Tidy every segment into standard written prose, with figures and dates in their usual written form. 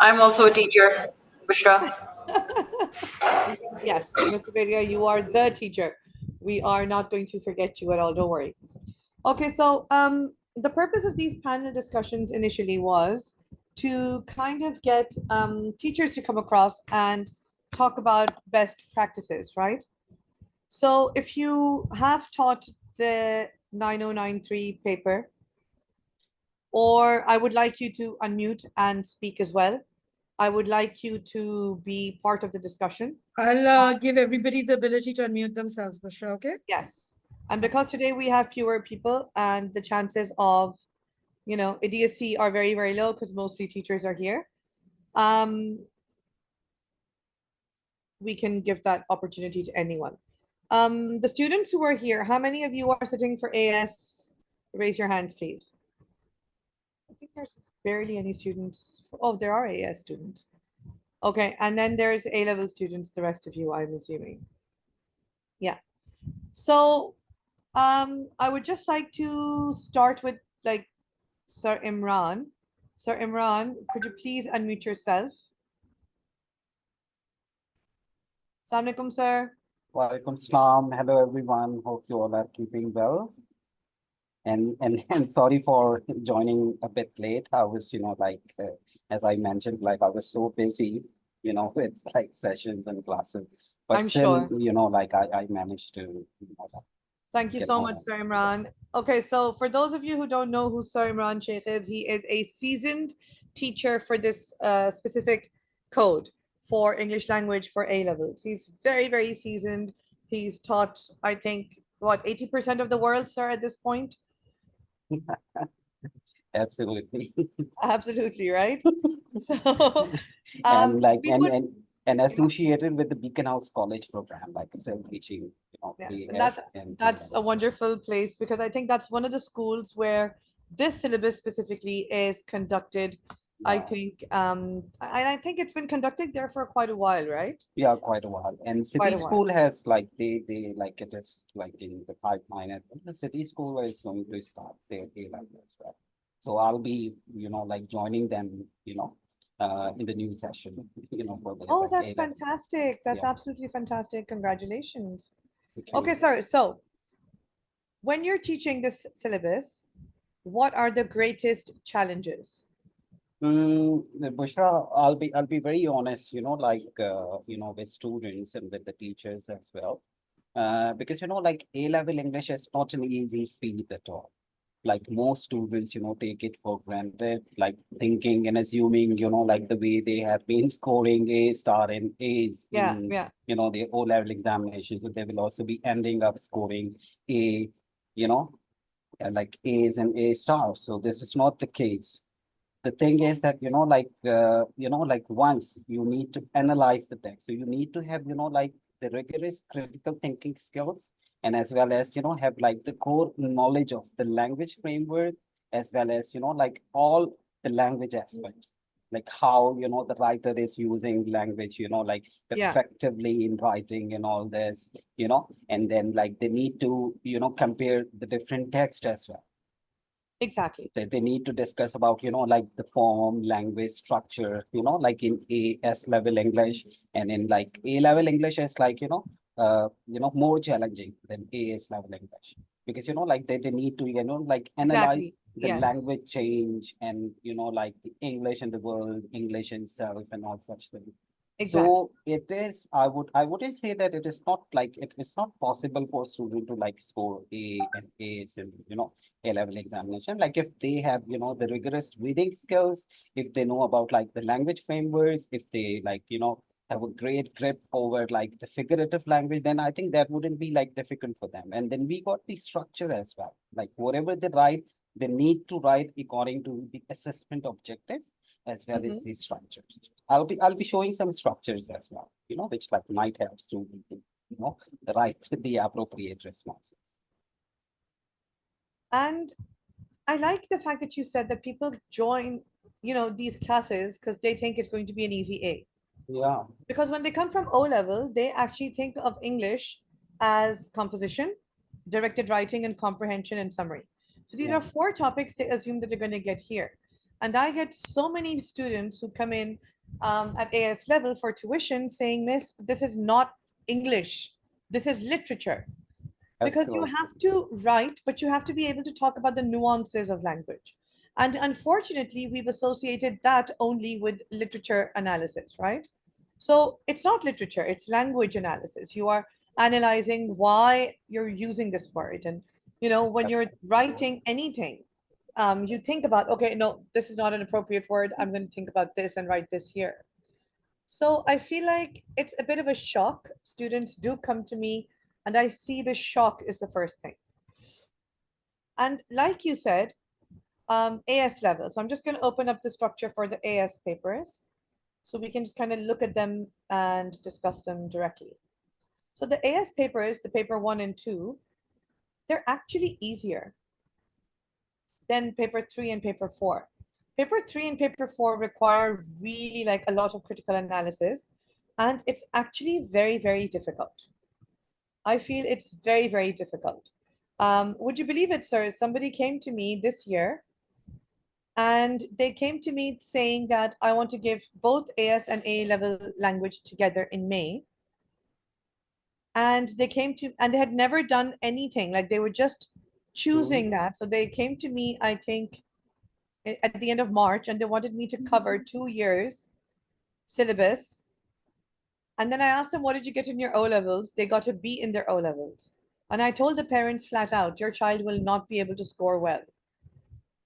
I'm also a teacher, Bushra. Yes, Mr. Beria, you are the teacher. We are not going to forget you at all. Don't worry. Okay, so the purpose of these panel discussions initially was to kind of get teachers to come across and talk about best practices, right? So if you have taught the 9093 paper, or I would like you to unmute and speak as well. I would like you to be part of the discussion. I'll give everybody the ability to unmute themselves, Bushra, okay? Yes. And because today we have fewer people and the chances of, idiocy are very, very low because mostly teachers are here. We can give that opportunity to anyone. The students who are here, how many of you are sitting for AS? Raise your hands, please. I think there's barely any students. Oh, there are AS students. Okay, and then there's A-level students, the rest of you, I'm assuming. Yeah. So I would just like to start with like Sir Imran. Sir Imran, could you please unmute yourself? Assalamu alaikum, sir. Walaikum salam. Hello, everyone. Hope you all are keeping well. And sorry for joining a bit late. I was, as I mentioned, like I was so busy, with like sessions and classes. But I'm still, sure. I managed to, Thank you get so much, home. Sir Imran. Okay, so for those of you who don't know who Sir Imran Sheikh is, he is a seasoned teacher for this specific code for English language for A levels. He's very, very seasoned. He's taught, I think, what, 80% of the world, sir, at this point? Absolutely. Absolutely, right? So, And like, we would, and associated with the Beacon House College program, like still teaching, yes, and AS and A that's a level. wonderful place because I think that's one of the schools where this syllabus specifically is conducted. I Yeah. think, and I think it's been conducted there for quite a while, right? Yeah, quite a while. And Quite city a while. school has like they like it is like in the pipeline as well. The city school is going to start their A level as well. So I'll be, like joining them, in the new session, for their Oh, like that's A level. fantastic. That's Yeah. absolutely fantastic. Congratulations. Okay. Okay, sir. So when you're teaching this syllabus, what are the greatest challenges? Bushra, I'll be very honest, with students and with the teachers as well. Because like A level English is not an easy feat at all. Like most students, take it for granted, like thinking and assuming, like the way they have been scoring A star and A's Yeah, in, yeah. the O level examinations, so they will also be ending up scoring A, you know, like A's and A stars. So this is not the case. The thing is that, like once you need to analyze the text, so you need to have, like the rigorous critical thinking skills, and as well as, have like the core knowledge of the language framework, as well as, like all the language aspects, like how, the writer is using language, like Yeah, effectively in writing and all this, and then like they need to, compare the different text as well. exactly. They need to discuss about, like the form, language, structure, like in AS level English, and in like A level English is like, more challenging than AS level English. Because, like they need to, like analyze Exactly. the Yes, language change and, like the English in the world, English in itself and all such things. exactly. So it is, I wouldn't say that it is not like, it is not possible for student to like score A and A's in, A-level examination. Like if they have, the rigorous reading skills, if they know about like the language frameworks, if they like, have a great grip over like the figurative language, then I think that wouldn't be like difficult for them. And then we got the structure as well. Like whatever they write, they need to write according to the assessment objectives as well as Mhm. the structures. I'll be showing some structures as well, which like might help students, write the appropriate responses. And I like the fact that you said that people join, these classes because they think it's going to be an easy A. Yeah. Because when they come from O level, they actually think of English as composition, directed writing, and comprehension and summary. So these Yeah. are four topics they assume that they're going to get here. And I get so many students who come in at AS level for tuition saying, Miss, this is not English, this is literature. Because you Absolutely. have to write, but you have to be able to talk about the nuances of language. And unfortunately, we've associated that only with literature analysis, right? So it's not literature, it's language analysis. You are analyzing why you're using this word. And, when you're writing anything, you think about, okay, no, this is not an appropriate word. I'm going to think about this and write this here. So I feel like it's a bit of a shock. Students do come to me and I see the shock is the first thing. And like you said, AS level. So I'm just going to open up the structure for the AS papers so we can just kind of look at them and discuss them directly. So the AS papers, the paper 1 and 2, they're actually easier than paper 3 and paper 4. Paper 3 and paper 4 require really like a lot of critical analysis, and it's actually very, very difficult. I feel it's very, very difficult. Would you believe it, sir? Somebody came to me this year and they came to me saying that I want to give both AS and A level language together in May. And they came to, and they had never done anything, like they were just choosing that. So they came to me, I think, at the end of March, and they wanted me to cover 2 years syllabus. And then I asked them, what did you get in your O levels? They got a B in their O levels. And I told the parents flat out, your child will not be able to score well.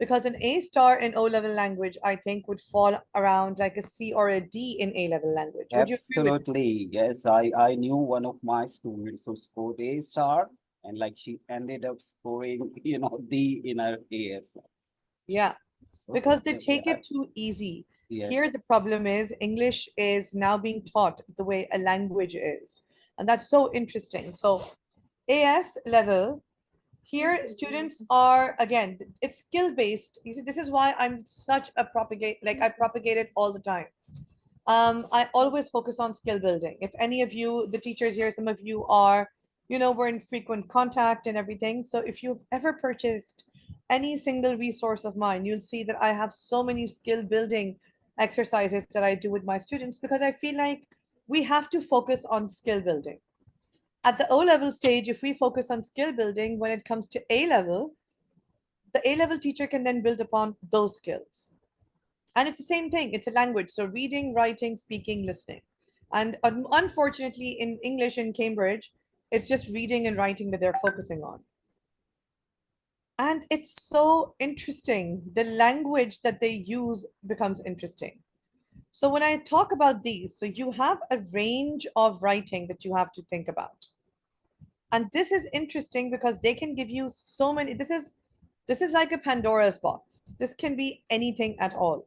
Because an A star in O level language, I think, would fall around like a C or a D in A level language. Would you agree with me? Absolutely, yes. I knew one of my students who scored A star, and like she ended up scoring, D in her AS. Yeah, So, because they yeah, take it too easy. yes, Here, the problem is English is now being taught the way a language is. And that's so interesting. So AS level, here students are, again, it's skill-based. You see, this is why I'm such a I propagate it all the time. I always focus on skill building. If any of you, the teachers here, some of you are, we're in frequent contact and everything. So if you've ever purchased any single resource of mine, you'll see that I have so many skill building exercises that I do with my students because I feel like we have to focus on skill building. At the O level stage, if we focus on skill building, when it comes to A level, the A level teacher can then build upon those skills. And it's the same thing, it's a language. So reading, writing, speaking, listening. And unfortunately, in English in Cambridge, it's just reading and writing that they're focusing on. And it's so interesting. The language that they use becomes interesting. So when I talk about these, so you have a range of writing that you have to think about. And this is interesting because they can give you so many, this is like a Pandora's box. This can be anything at all.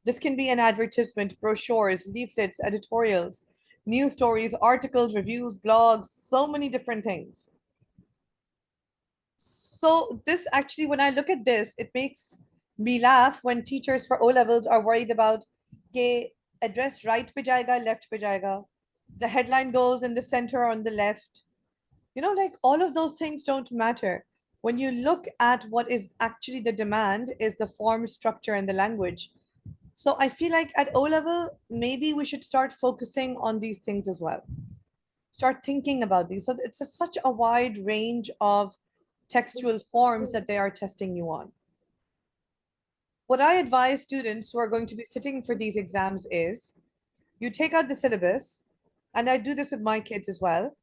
This can be an advertisement, brochures, leaflets, editorials, news stories, articles, reviews, blogs, so many different things. So this actually, when I look at this, it makes me laugh when teachers for O levels are worried about ke address right pe jayega, left pe jayega. The headline goes in the center or on the left. Like all of those things don't matter. When you look at what is actually the demand is the form, structure, and the language. So I feel like at O level, maybe we should start focusing on these things as well. Start thinking about these. So it's such a wide range of textual forms that they are testing you on. What I advise students who are going to be sitting for these exams is you take out the syllabus, and I do this with my kids as well.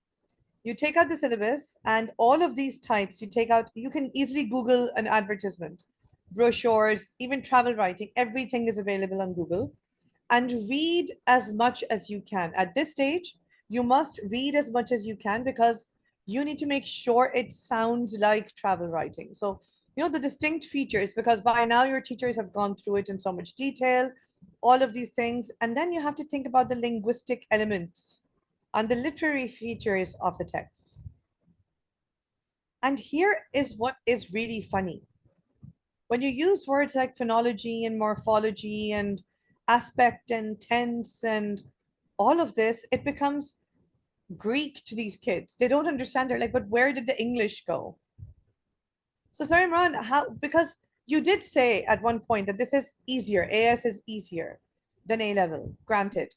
You take out the syllabus and all of these types, you can easily Google an advertisement, brochures, even travel writing, everything is available on Google. And read as much as you can. At this stage, you must read as much as you can because you need to make sure it sounds like travel writing. So, the distinct features, because by now your teachers have gone through it in so much detail, all of these things. And then you have to think about the linguistic elements and the literary features of the texts. And here is what is really funny. When you use words like phonology and morphology and aspect and tense and all of this, it becomes Greek to these kids. They don't understand. They're like, but where did the English go? So, sorry, Imran, because you did say at one point that this is easier, AS is easier than A level, granted.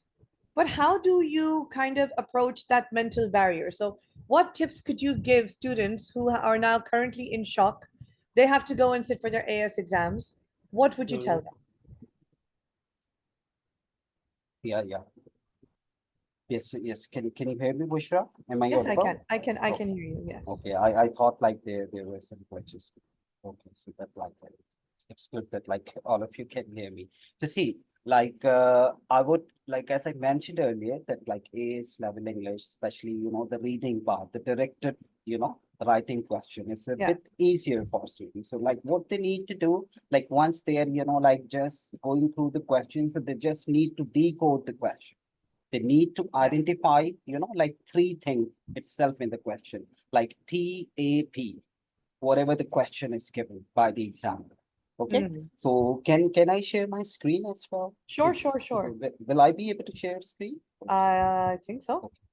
But how do you kind of approach that mental barrier? So what tips could you give students who are now currently in shock? They have to go and sit for their AS exams. What would you tell them? Yeah, yeah. Yes, yes. Can you hear me, Bushra? Am I Yes, I audible? can. I Oh, can hear you. Yes. Okay, I thought like there were some glitches. Okay, so that like it's good that like all of you can hear me. So see, like I would like as I mentioned earlier that like AS level English, especially the reading part, the directed writing question is a Yeah. bit easier for students. So like what they need to do, like once they are like just going through the questions, so they just need to decode the question. They need to identify, like three things itself in the question, like TAP, whatever the question is given by the examiner. Okay, Mm. so can I share my screen as well? Sure, sure, sure. Will I be able to share screen? I think so. Okay,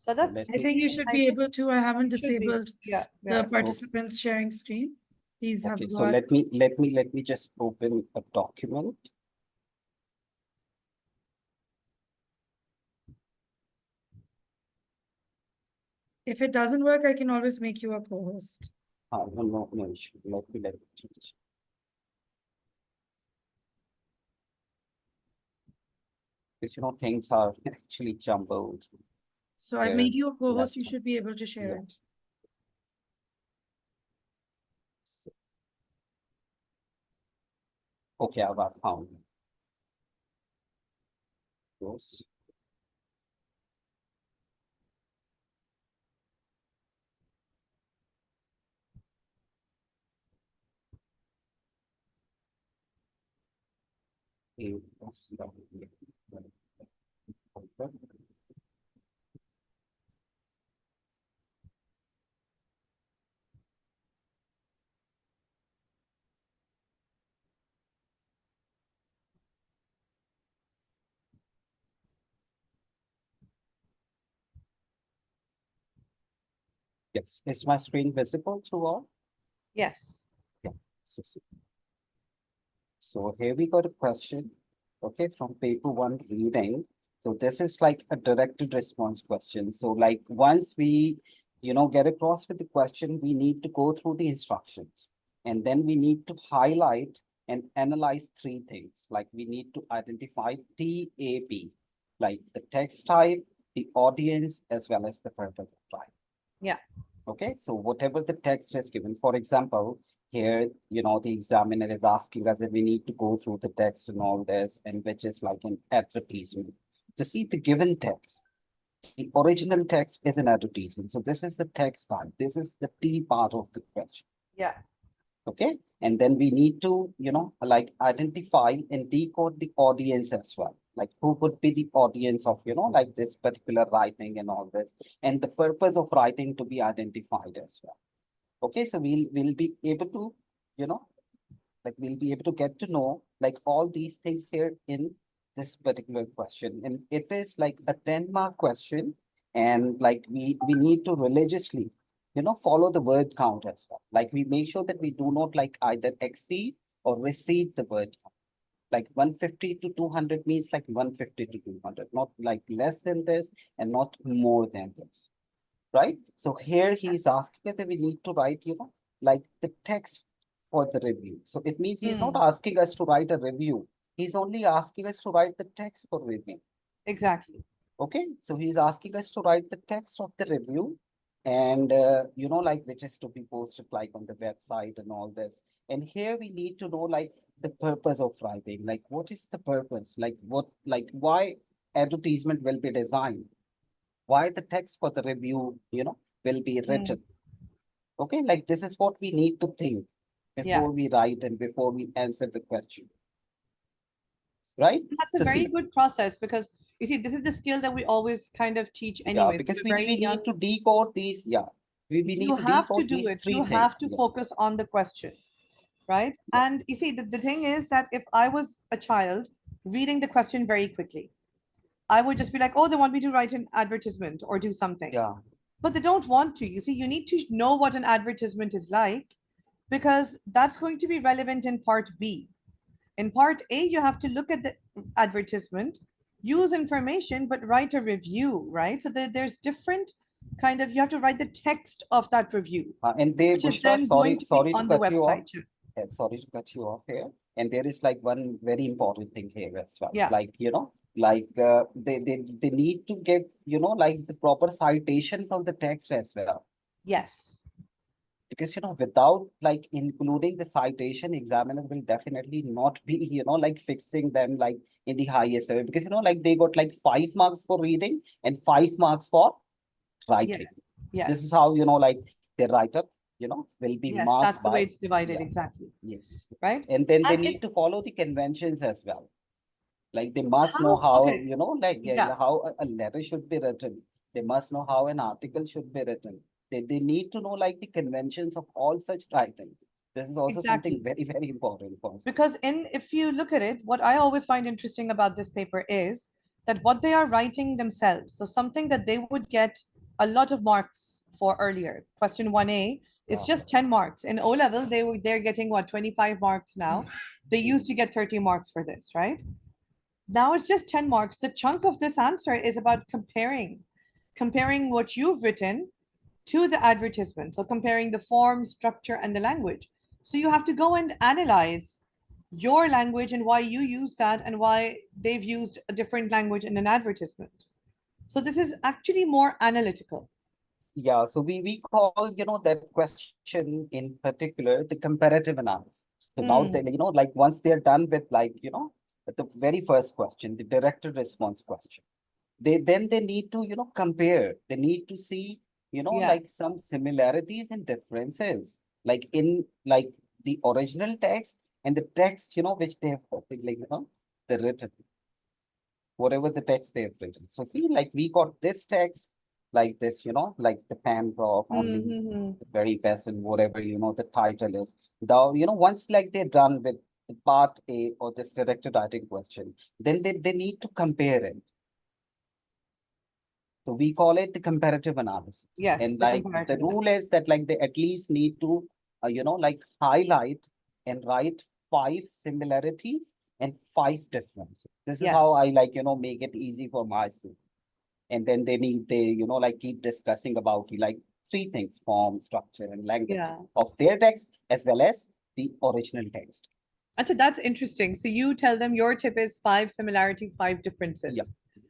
Sadaf, let I think you should be able to. I haven't should be. disabled Yeah, the yeah. participants sharing screen. Please have Okay, a so go at it. let me just open a document. If it doesn't work, I can always make you a co-host. No issue. Let me change. Because things are actually jumbled. So I Here, made you a co-host. You laptop. should be able to share Yeah. it. Okay, I've found it. Yes. Yes, is my screen visible to all? Yes. Yeah. So here we got a question, okay, from paper one reading. So this is like a directed response question. So like once we, get across with the question, we need to go through the instructions. And then we need to highlight and analyze three things. Like we need to identify TAP, like the text type, the audience, as well as the purpose of type. Yeah. Okay, so whatever the text is given, for example, here, the examiner is asking us if we need to go through the text and all this, and which is like an advertisement. To see the given text, the original text is an advertisement. So this is the text type. This is the T part of the question. Yeah. Okay, and then we need to, like identify and decode the audience as well. Like who would be the audience of, like this particular writing and all this, and the purpose of writing to be identified as well. Okay, so we'll be able to, like we'll be able to get to know like all these things here in this particular question. And it is like a 10-mark question, and like we need to religiously follow the word count as well. Like we make sure that we do not like either exceed or receive the word count. Like 150 to 200 means like 150 to 200, not like less than this and not more than this, right? So here he's asking that we need to write, like the text for the review. So it means he's not asking us to write a review. He's only asking us to write the text for review. Exactly. Okay, so he's asking us to write the text of the review, and like which is to be posted like on the website and all this. And here we need to know like the purpose of writing, like what is the purpose, like why advertisement will be designed, why the text for the review, will be written. Okay, like this is what we need to think Yeah. before we write and before we answer the question. Right? That's a So very see, good process because you see, this is the skill that we always kind of teach yeah, anyways. because We're we very young. need to decode these, yeah. We You need to have to decode do these it. three You things. have to Yes. focus on the question, right? Yeah. And you see, the thing is that if I was a child reading the question very quickly, I would just be like, oh, they want me to write an advertisement or do something. Yeah. But they don't want to. You see, you need to know what an advertisement is like because that's going to be relevant in part B. In part A, you have to look at the advertisement, use information, but write a review, right? So there's different kind of, you have to write the text of that review, And they, which is Bushra, then going to be sorry to on the cut you off. website. Sorry to cut you off here. And there is like one very important thing here as well. Yeah. Like, they need to give, like the proper citation from the text as well. Yes, Because, without like including the citation, examiner will definitely not be, like fixing them like in the highest level. Because, like they got like 5 marks for reading and 5 marks for writing. yes, This is yes. how, like the writer, will be Yes, marked that's the way by, it's divided, yeah. exactly, yes. right? And then they And need to it's follow the conventions as well. Like they must know how, how, okay, like yeah, how a letter should be written. They must know how an article should be written. They need to know like the conventions of all such writings. This is also something exactly. very, very important for us. Because if you look at it, what I always find interesting about this paper is that what they are writing themselves, so something that they would get a lot of marks for earlier, question 1A, it's Yeah. just 10 marks. In O level, they're getting what, 25 marks now. They used to get 30 marks for this, right? Now it's just 10 marks. The chunk of this answer is about comparing what you've written to the advertisement. So comparing the form, structure, and the language. So you have to go and analyze your language and why you use that and why they've used a different language in an advertisement. So this is actually more analytical. Yeah, so we call, that question in particular, the comparative analysis. So now they, like once they're done with like, the very first question, the directed response question, they need to, compare. They need to see, Yeah. like some similarities and differences, like in like the original text and the text, which they have like, the written, whatever the text they have written. So see, like we got this text, like this, like the Pembroke only Mhm. the very best and whatever, the title is. Now, once like they're done with the part A or this directed writing question, then they need to compare it. So we call it the comparative analysis. Yes, And the like comparative the rule analysis. is that like they at least need to, like highlight and write 5 similarities and 5 differences. This is how Yes. I like, make it easy for my students. And then they, like keep discussing about like 3 things, form, structure, and language Yeah. of their text as well as the original text. And so that's interesting. So you tell them your tip is 5 similarities, 5 differences. Yeah.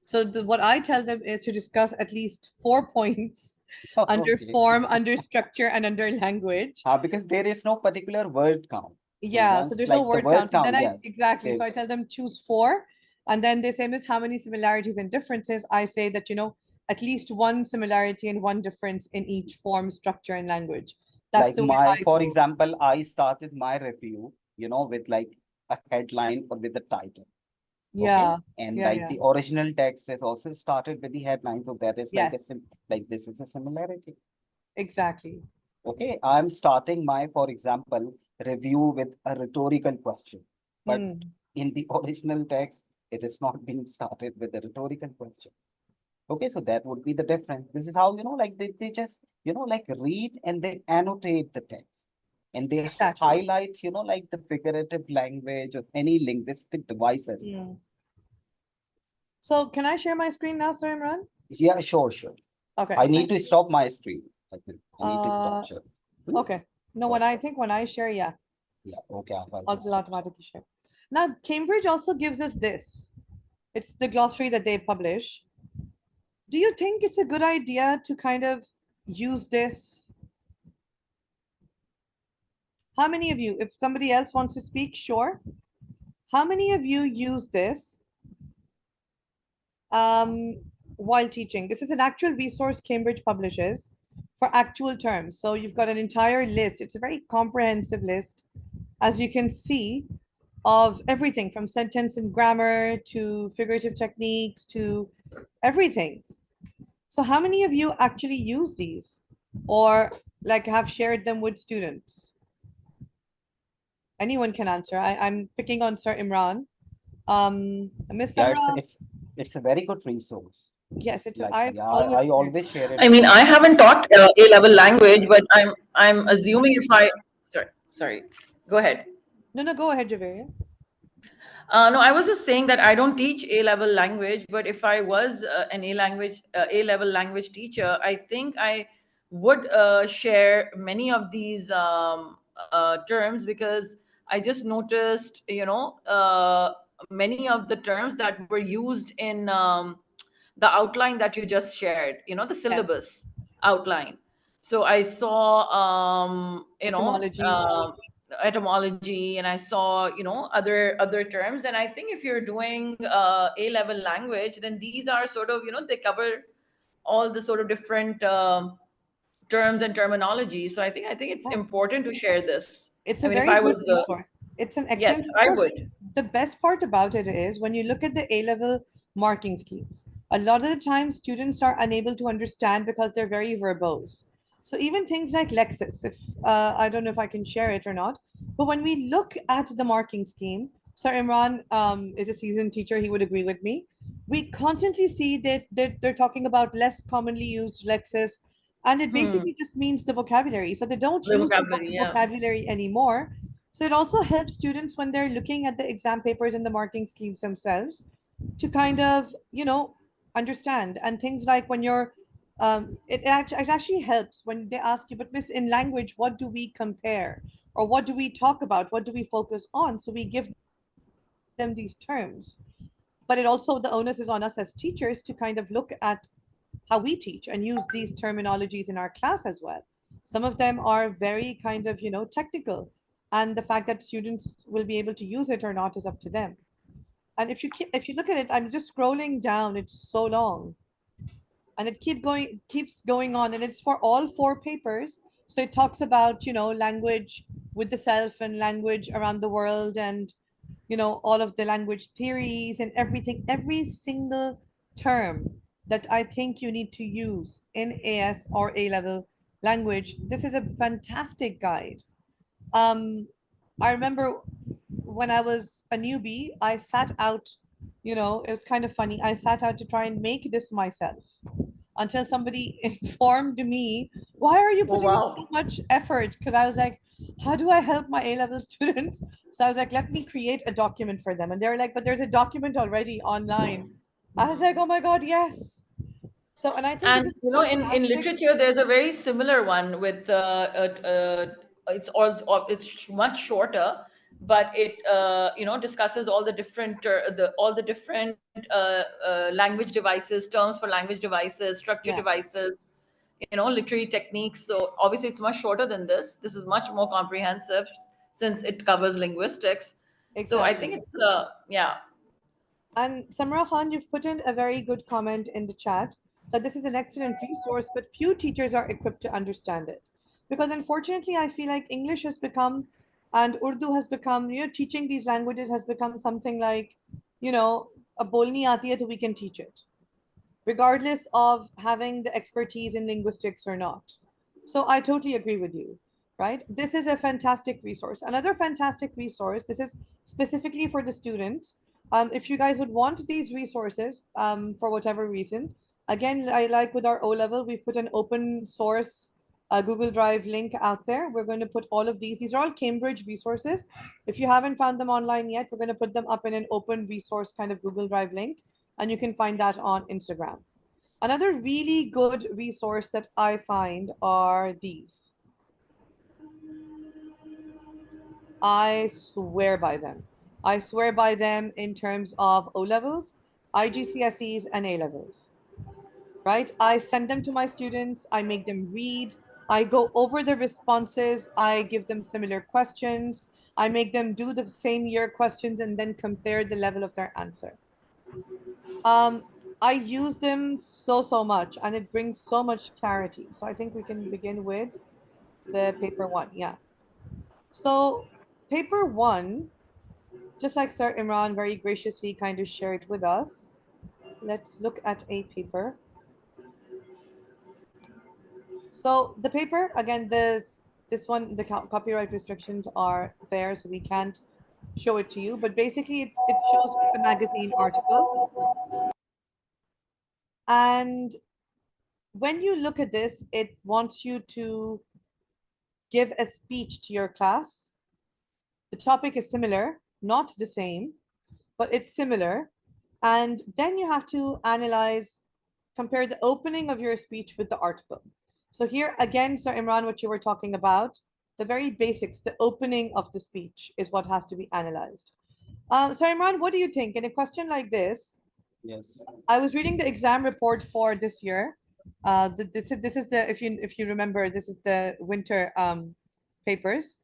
So what I tell them is to discuss at least 4 points under Okay. form, under structure, and under language. Because there is no particular word count. Yeah, so once, there's like, no the word word count. And then count, yes, exactly. So I there's- tell them choose 4. And then they say, Miss, how many similarities and differences? I say that, at least 1 similarity and 1 difference in each form, structure, and language. That's like the way I for go. example, I started my review, with like a headline or with the title. Yeah. Okay? And Yeah, like yeah. the original text is also started with the headline. So that is like Yes. like this is a similarity. Exactly. Okay, I'm starting my, for example, review with a rhetorical question. But Hmm. in the original text, it is not being started with a rhetorical question. Okay, so that would be the difference. This is how, like they just, like read and they annotate the text. And they Exactly. highlight, like the figurative language or any linguistic devices. Hmm. So can I share my screen now, Sir Imran? Yeah, sure. Okay. I need thank to you. stop my screen. I need to stop, Uh, sure. Okay. No, when I share, yeah, Yeah, okay. I'll I'll just- will automatically share. Now, Cambridge also gives us this. It's the glossary that they publish. Do you think it's a good idea to kind of use this? How many of you, if somebody else wants to speak, sure. How many of you use this while teaching? This is an actual resource Cambridge publishes for actual terms. So you've got an entire list. It's a very comprehensive list, as you can see, of everything from sentence and grammar to figurative techniques to everything. So how many of you actually use these or like have shared them with students? Anyone can answer. I'm picking on Sir Imran. Miss Yeah, Samra, it's a very good resource. yes, it's Like, I yeah, always I always share it. I mean, I haven't taught A-level language, but I'm assuming if I, sorry, sorry. Go ahead. No, go ahead, Javeria. No, I was just saying that I don't teach A-level language, but if I was an A-level language teacher, I think I would share many of these terms, because I just noticed, many of the terms that were used in the outline that you just shared, the Yes. syllabus outline. So I saw, Etymology. etymology, and I saw, other terms. And I think if you're doing A-level language, then these are sort of, they cover all the sort of different terms and terminology. So I think it's Yeah. important to share this. It's I a mean, if very I good was the resource. It's an yes, excellent I resource. would. The best part about it is when you look at the A-level marking schemes, a lot of the time students are unable to understand because they're very verbose. So even things like Lexis, if I don't know if I can share it or not, but when we look at the marking scheme, Sir Imran is a seasoned teacher, he would agree with me. We constantly see that they're talking about less commonly used Lexis, and it basically just means the vocabulary. So they don't The use the vocabulary, word yeah. vocabulary anymore. So it also helps students when they're looking at the exam papers and the marking schemes themselves to kind of, understand. And things like when you're, it actually helps when they ask you, but Miss, in language, what do we compare? Or what do we talk about? What do we focus on? So we give them these terms. But it also, the onus is on us as teachers to kind of look at how we teach and use these terminologies in our class as well. Some of them are very kind of, technical. And the fact that students will be able to use it or not is up to them. And if you look at it, I'm just scrolling down, it's so long. And it keeps going on, and it's for all 4 papers. So it talks about, language with the self and language around the world, and all of the language theories and everything, every single term that I think you need to use in AS or A-level language. This is a fantastic guide. I remember when I was a newbie, I sat out, it was kind of funny. I sat out to try and make this myself until somebody informed me, why are you Oh, putting in wow. so much effort? Because I was like, how do I help my A-level students? So I was like, let me create a document for them. And they were like, but there's a document already online. I was like, oh my God, yes. So, and I think this And is in fantastic. literature, there's a very similar one with it's also it's much shorter, but it discusses all the different language devices, terms for language devices, structure Yeah, devices, literary techniques. So obviously, it's much shorter than this. This is much more comprehensive since it covers linguistics. So I think exactly. it's yeah. And Samra Khan, you've put in a very good comment in the chat that this is an excellent resource, but few teachers are equipped to understand it. Because unfortunately, I feel like English has become, and Urdu has become, teaching these languages has become something like, a bolni aati hai to we can teach it, regardless of having the expertise in linguistics or not. So I totally agree with you, right? This is a fantastic resource. Another fantastic resource, this is specifically for the students. If you guys would want these resources for whatever reason, again, I like with our O-level, we've put an open source Google Drive link out there. We're going to put all of these. These are all Cambridge resources. If you haven't found them online yet, we're going to put them up in an open resource kind of Google Drive link, and you can find that on Instagram. Another really good resource that I find are these. I swear by them. I swear by them in terms of O-levels, IGCSEs, and A-levels, right? I send them to my students. I make them read. I go over the responses. I give them similar questions. I make them do the same year questions and then compare the level of their answer. I use them so much, and it brings so much clarity. So I think we can begin with the paper 1. Yeah. So paper 1, just like Sir Imran very graciously kind of shared with us, let's look at a paper. So the paper, again, this one, the copyright restrictions are there, so we can't show it to you, but basically it shows a magazine article. And when you look at this, it wants you to give a speech to your class. The topic is similar, not the same, but it's similar. And then you have to analyze, compare the opening of your speech with the article. So here again, Sir Imran, what you were talking about, the very basics, the opening of the speech is what has to be analyzed. Sir Imran, what do you think? In a question like this, Yes. I was reading the exam report for this year. This is the, if you remember, this is the winter papers,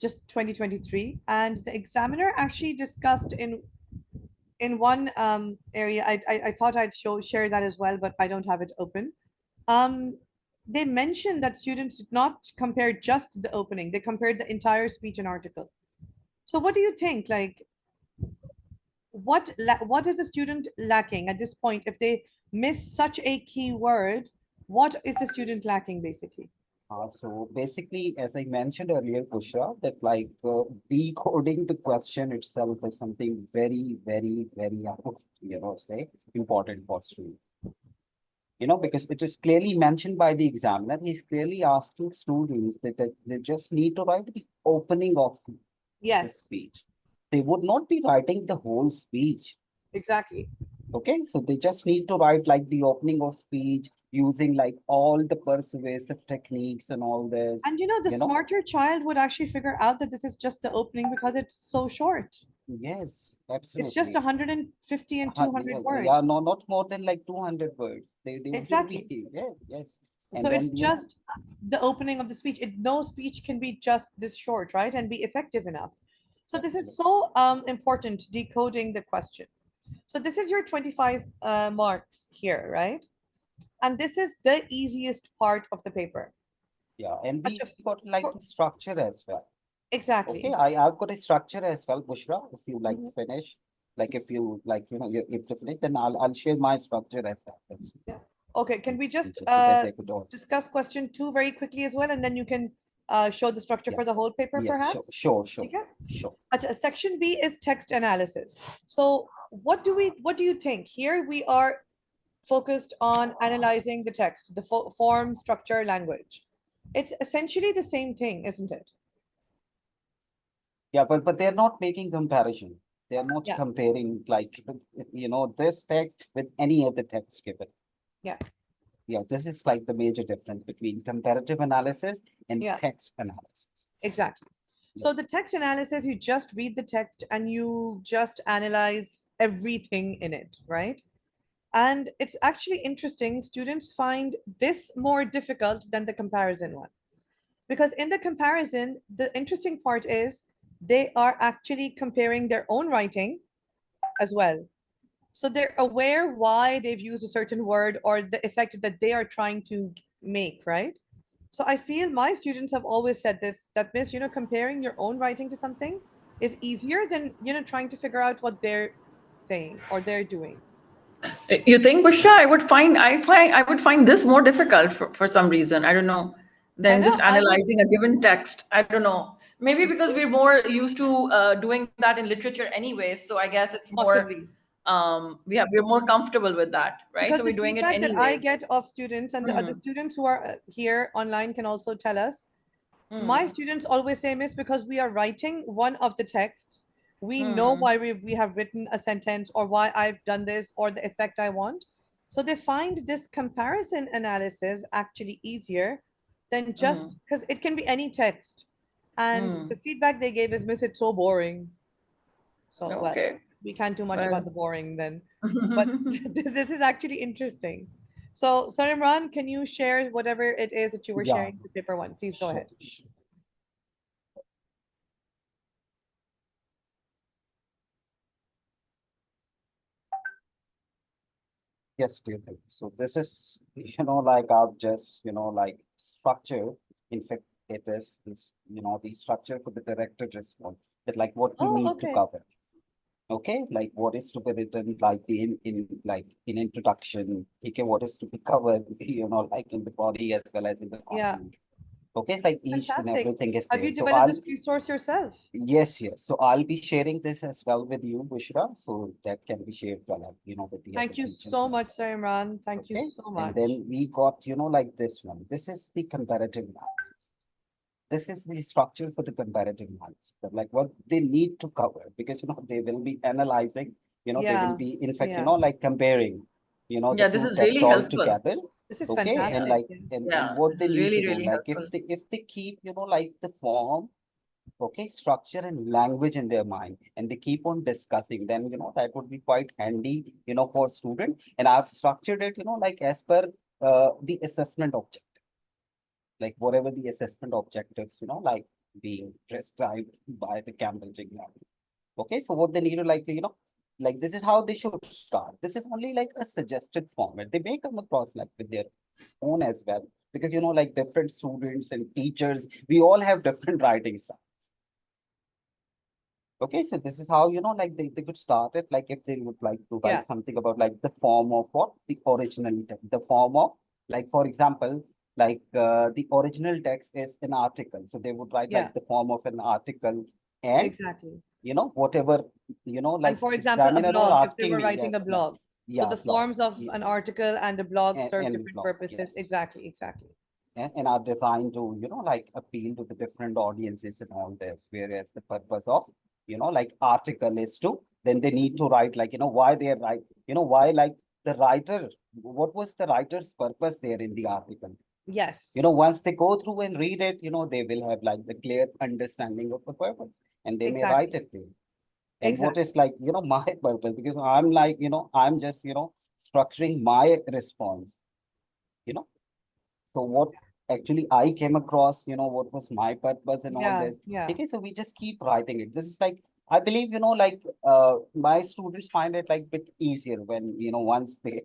just 2023, and the examiner actually discussed in one area. I thought I'd share that as well, but I don't have it open. They mentioned that students did not compare just the opening; they compared the entire speech and article. So, what do you think? Like, what is the student lacking at this point? If they miss such a key word, what is the student lacking basically? So basically, as I mentioned earlier, Bushra, that like decoding the question itself is something very, very, very, say important for students. Because it is clearly mentioned by the examiner. He's clearly asking students that they just need to write the opening of the Yes, speech. They would not be writing the whole speech. exactly. Okay, so they just need to write like the opening of speech using like all the persuasive techniques and all this. And the you know? smarter child would actually figure out that this is just the opening because it's so short. Yes, absolutely. It's just 150 and 200 Yeah, words. yeah, no, not more than like 200 words. They will Exactly. be, yes. And So it's then, just the opening of the speech. No speech can be just this short, right? And be effective enough. So this is so important, decoding the question. So this is your 25 marks here, right? And this is the easiest part of the paper. yeah, and we Acha, got like the structure as well. Exactly. Okay, I've got a structure as well, Bushra. If you like Mhm. finish, like if you like, if you finish, then I'll share my structure as well. Okay, can we just so that they could all- discuss question 2 very quickly as well, and then you can show the structure Yeah. for the whole paper, Yes, perhaps? sure. Okay. Sure. Section B is text analysis. So what do you think? Here we are focused on analyzing the text, the form, structure, language. It's essentially the same thing, isn't it? Yeah, but they're not making comparison. They're not Yeah. comparing like, this text with any other text given. Yeah. Yeah, this is like the major difference between comparative analysis and Yeah. text analysis. Exactly. So the text analysis, you just read the text and you just analyze everything in it, right? And it's actually interesting. Students find this more difficult than the comparison one. Because in the comparison, the interesting part is they are actually comparing their own writing as well. So they're aware why they've used a certain word or the effect that they are trying to make, right? So I feel my students have always said this, that Miss, comparing your own writing to something is easier than, trying to figure out what they're saying or they're doing. You think, Bushra? I would find this more difficult for some reason. I don't know, than know, just analyzing a given text. I don't know. Maybe because we're more used to doing that in literature anyway. So I guess it's more Possibly. we're more comfortable with that, right? Because So the we're doing it feedback that I anyways. get of students and the other students who are here online can also tell us, my students always say, Miss, because we are writing one of the texts, we know why we have written a sentence or why I've done this or the effect I want. So they find this comparison analysis actually easier than just because it can be any text. And the feedback they gave is, Miss, it's so boring. So, well, Okay. we can't do much Well. about the boring then. But this is actually interesting. So, Sir Imran, can you share whatever it is that you were Yeah. sharing with paper one? Please go ahead. Sure. Yes, dear. So this is, like I've just, like structure. In fact, it is, the structure for the directed response that like what we Oh, need to okay. cover. Okay, like what is to be written like in introduction. Okay, what is to be covered, like in the body as well as in the Yeah. content. Okay, like It's each and fantastic. everything is Have there. you So developed this resource yourself? yes. So I'll be sharing this as well with you, Bushra, so that can be shared well, with the Thank other you teachers so as much, Sir Imran. Thank you Okay, so and much. then we got, like this one. This is the comparative analysis. this is the structure for the comparative analysis, but like what they need to cover, because they will be analyzing, they will Yeah, be in fact, yeah. like comparing, Yeah, the this two is texts really all helpful. together. This is Okay, and fantastic. like, Yes. and Yeah, what they this is need to really, do, really like helpful. if they keep, like the form, okay, structure and language in their mind, and they keep on discussing, then that would be quite handy, for student. And I've structured it, like as per the assessment objective, like whatever the assessment objectives, like being prescribed by the Cambridge exam. Okay, so what they need to like, like this is how they should start. This is only like a suggested format. They may come across like with their own as well, because like different students and teachers, we all have different writing styles. Okay, so this is how, like they could start it, like if they would like to Yeah. write something about like the form of what the original text, the form of, like for example, like the original text is an article. So they would write Yeah. like the form of an article, and Exactly. whatever, like And for example, a examiner was blog, if they asking were me, writing a yes, like, blog. So yeah, the blog, forms of an article and a blog serve and different blog, purposes. yes. Exactly, exactly. And are designed to, like appeal to the different audiences and all this, whereas the purpose of, like article is to, then they need to write like, why they write, why like the writer, what was the writer's purpose there in the article? Yes. Once they go through and read it, they will have like the clear understanding of the purpose, and they may write Exactly. it there. And what Exactly. is like, my purpose, because I'm like, I'm just, structuring my response, so what actually I came across, what was my purpose and all Yeah, this. yeah. Okay, so we just keep writing it. This is like, I believe, like my students find it like bit easier when, once they